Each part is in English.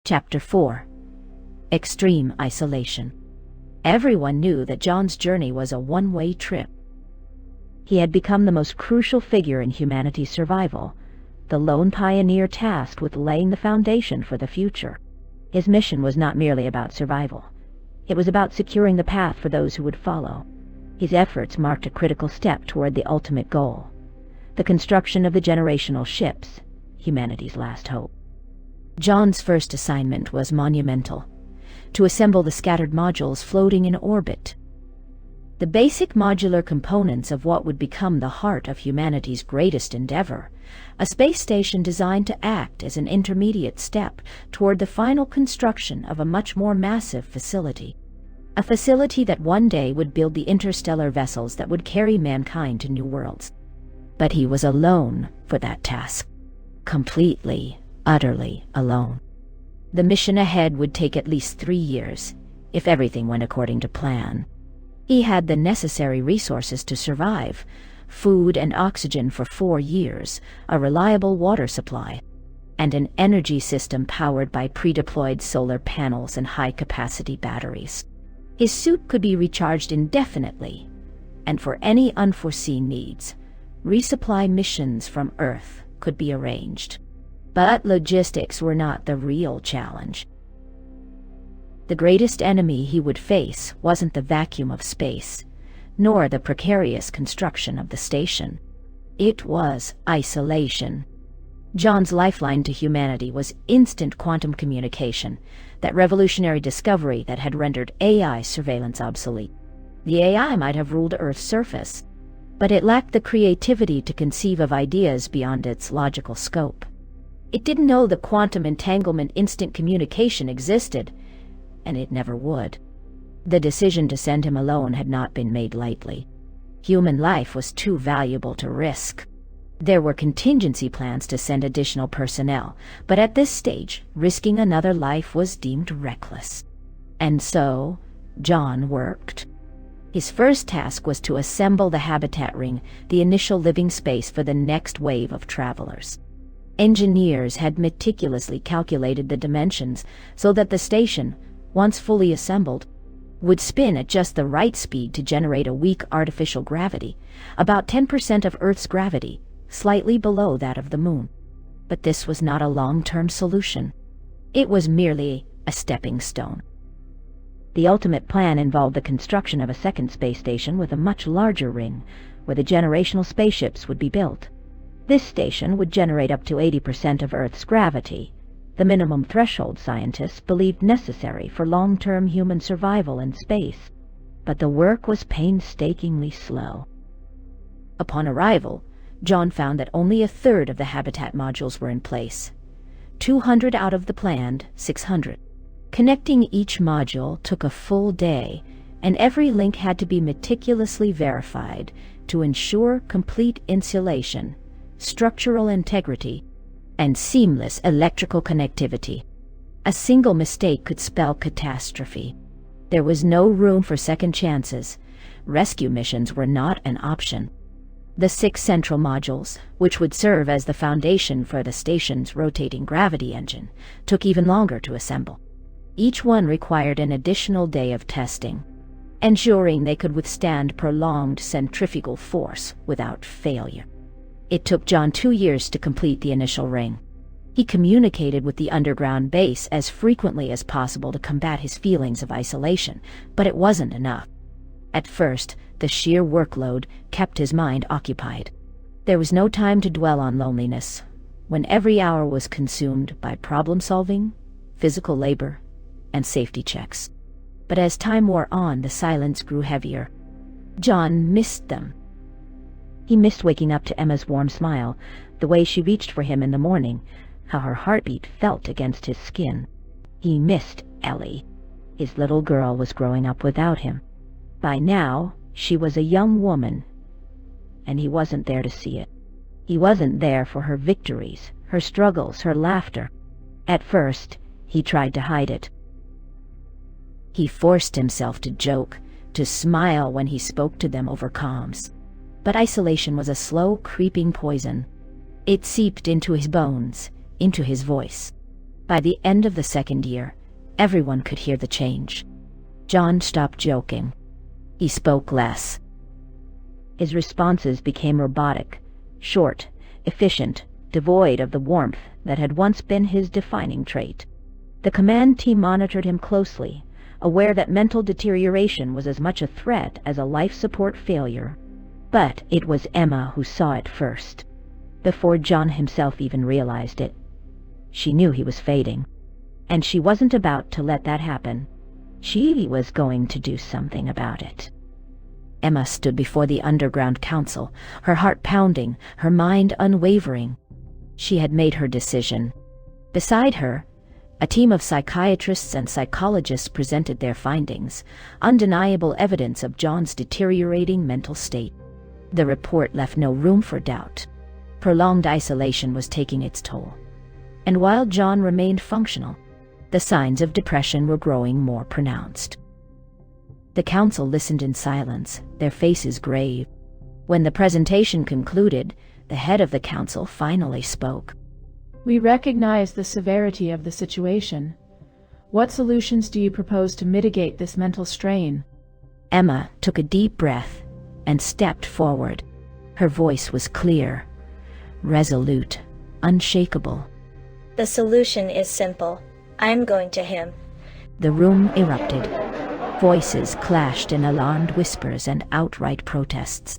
Chapter 4. Extreme Isolation. Everyone knew that John's journey was a one-way trip. He had become the most crucial figure in humanity's survival, the lone pioneer tasked with laying the foundation for the future. His mission was not merely about survival. It was about securing the path for those who would follow. His efforts marked a critical step toward the ultimate goal, the construction of the generational ships, humanity's last hope. John's first assignment was monumental: to assemble the scattered modules floating in orbit. The basic modular components of what would become the heart of humanity's greatest endeavor, a space station designed to act as an intermediate step toward the final construction of a much more massive facility. A facility that one day would build the interstellar vessels that would carry mankind to new worlds. But he was alone for that task. Completely, utterly alone. The mission ahead would take at least 3 years, if everything went according to plan. He had the necessary resources to survive: food and oxygen for 4 years, a reliable water supply, and an energy system powered by pre-deployed solar panels and high-capacity batteries. His suit could be recharged indefinitely, and for any unforeseen needs, resupply missions from Earth could be arranged. But logistics were not the real challenge. The greatest enemy he would face wasn't the vacuum of space, nor the precarious construction of the station. It was isolation. John's lifeline to humanity was instant quantum communication, that revolutionary discovery that had rendered AI surveillance obsolete. The AI might have ruled Earth's surface, but it lacked the creativity to conceive of ideas beyond its logical scope. It didn't know that quantum entanglement instant communication existed, and it never would. The decision to send him alone had not been made lightly. Human life was too valuable to risk. There were contingency plans to send additional personnel, but at this stage, risking another life was deemed reckless. And so, John worked. His first task was to assemble the habitat ring, the initial living space for the next wave of travelers. Engineers had meticulously calculated the dimensions so that the station, once fully assembled, would spin at just the right speed to generate a weak artificial gravity, about 10% of Earth's gravity, slightly below that of the Moon. But this was not a long-term solution. It was merely a stepping stone. The ultimate plan involved the construction of a second space station with a much larger ring, where the generational spaceships would be built. This station would generate up to 80% of Earth's gravity, the minimum threshold scientists believed necessary for long-term human survival in space. But the work was painstakingly slow. Upon arrival, John found that only a third of the habitat modules were in place. 200 out of the planned 600. Connecting each module took a full day, and every link had to be meticulously verified to ensure complete insulation, structural integrity, and seamless electrical connectivity. A single mistake could spell catastrophe. There was no room for second chances. Rescue missions were not an option. The 6 central modules, which would serve as the foundation for the station's rotating gravity engine, took even longer to assemble. Each one required an additional day of testing, ensuring they could withstand prolonged centrifugal force without failure. It took John 2 years to complete the initial ring. He communicated with the underground base as frequently as possible to combat his feelings of isolation, but it wasn't enough. At first, the sheer workload kept his mind occupied. There was no time to dwell on loneliness, when every hour was consumed by problem-solving, physical labor, and safety checks. But as time wore on, the silence grew heavier. John missed them. He missed waking up to Emma's warm smile, the way she reached for him in the morning, how her heartbeat felt against his skin. He missed Ellie. His little girl was growing up without him. By now, she was a young woman, and he wasn't there to see it. He wasn't there for her victories, her struggles, her laughter. At first, he tried to hide it. He forced himself to joke, to smile when he spoke to them over comms. But isolation was a slow, creeping poison. It seeped into his bones, into his voice. By the end of the second year, everyone could hear the change. John stopped joking. He spoke less. His responses became robotic, short, efficient, devoid of the warmth that had once been his defining trait. The command team monitored him closely, aware that mental deterioration was as much a threat as a life support failure. But it was Emma who saw it first, before John himself even realized it. She knew he was fading, and she wasn't about to let that happen. She was going to do something about it. Emma stood before the underground council, her heart pounding, her mind unwavering. She had made her decision. Beside her, a team of psychiatrists and psychologists presented their findings, undeniable evidence of John's deteriorating mental state. The report left no room for doubt. Prolonged isolation was taking its toll. And while John remained functional, the signs of depression were growing more pronounced. The council listened in silence, their faces grave. When the presentation concluded, the head of the council finally spoke. We recognize the severity of the situation. What solutions do you propose to mitigate this mental strain? Emma took a deep breath and stepped forward. Her voice was clear, resolute, unshakable. The solution is simple. I'm going to him. The room erupted. Voices clashed in alarmed whispers and outright protests.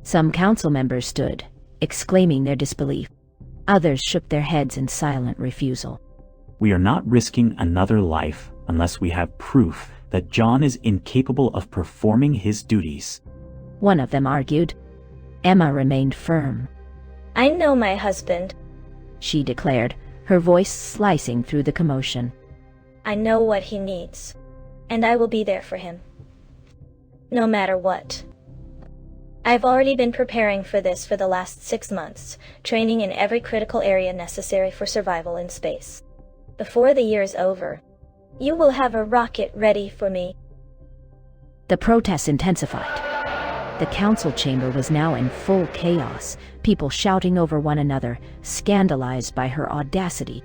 Some council members stood, exclaiming their disbelief. Others shook their heads in silent refusal. We are not risking another life unless we have proof that John is incapable of performing his duties, one of them argued. Emma remained firm. I know my husband, she declared, her voice slicing through the commotion. I know what he needs, and I will be there for him, no matter what. I've already been preparing for this for the last 6 months, training in every critical area necessary for survival in space. Before the year's over, you will have a rocket ready for me. The protests intensified. The council chamber was now in full chaos, people shouting over one another, scandalized by her audacity.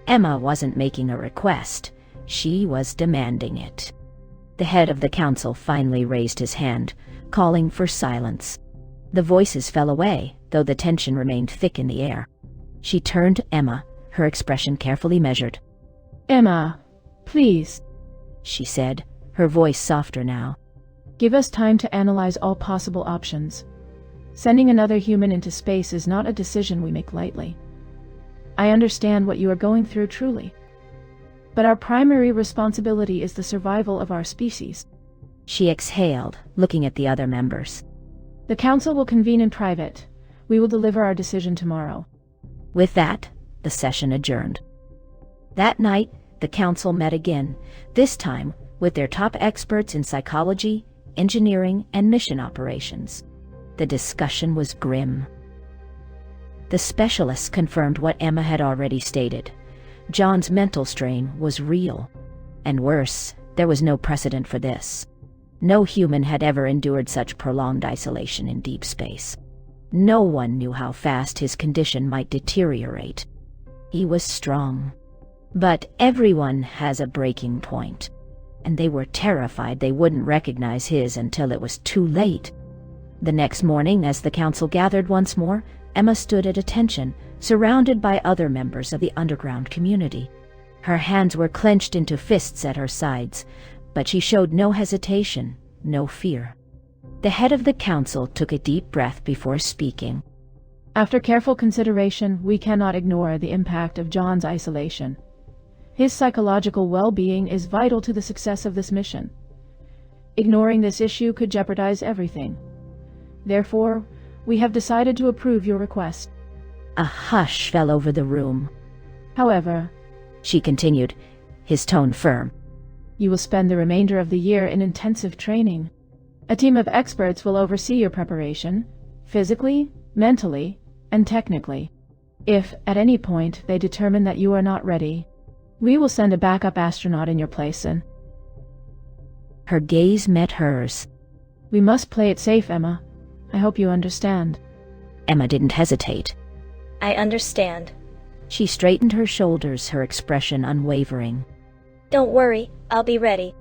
Emma wasn't making a request. She was demanding it. The head of the council finally raised his hand, calling for silence. The voices fell away, though the tension remained thick in the air. She turned to Emma, her expression carefully measured. Emma, please, she said, her voice softer now. Give us time to analyze all possible options. Sending another human into space is not a decision we make lightly. I understand what you are going through truly. But our primary responsibility is the survival of our species. She exhaled, looking at the other members. The council will convene in private. We will deliver our decision tomorrow. With that, the session adjourned. That night, the council met again, this time with their top experts in psychology, engineering, and mission operations. The discussion was grim. The specialists confirmed what Emma had already stated. John's mental strain was real. And worse, there was no precedent for this. No human had ever endured such prolonged isolation in deep space. No one knew how fast his condition might deteriorate. He was strong. But everyone has a breaking point, and they were terrified they wouldn't recognize his until it was too late. The next morning, as the council gathered once more, Emma stood at attention, surrounded by other members of the underground community. Her hands were clenched into fists at her sides, but she showed no hesitation, no fear. The head of the council took a deep breath before speaking. After careful consideration, we cannot ignore the impact of John's isolation. His psychological well-being is vital to the success of this mission. Ignoring this issue could jeopardize everything. Therefore, we have decided to approve your request. A hush fell over the room. However, she continued, his tone firm, you will spend the remainder of the year in intensive training. A team of experts will oversee your preparation, physically, mentally, and technically. If, at any point, they determine that you are not ready, we will send a backup astronaut in your place and... Her gaze met hers. We must play it safe, Emma. I hope you understand. Emma didn't hesitate. I understand. She straightened her shoulders, her expression unwavering. Don't worry, I'll be ready.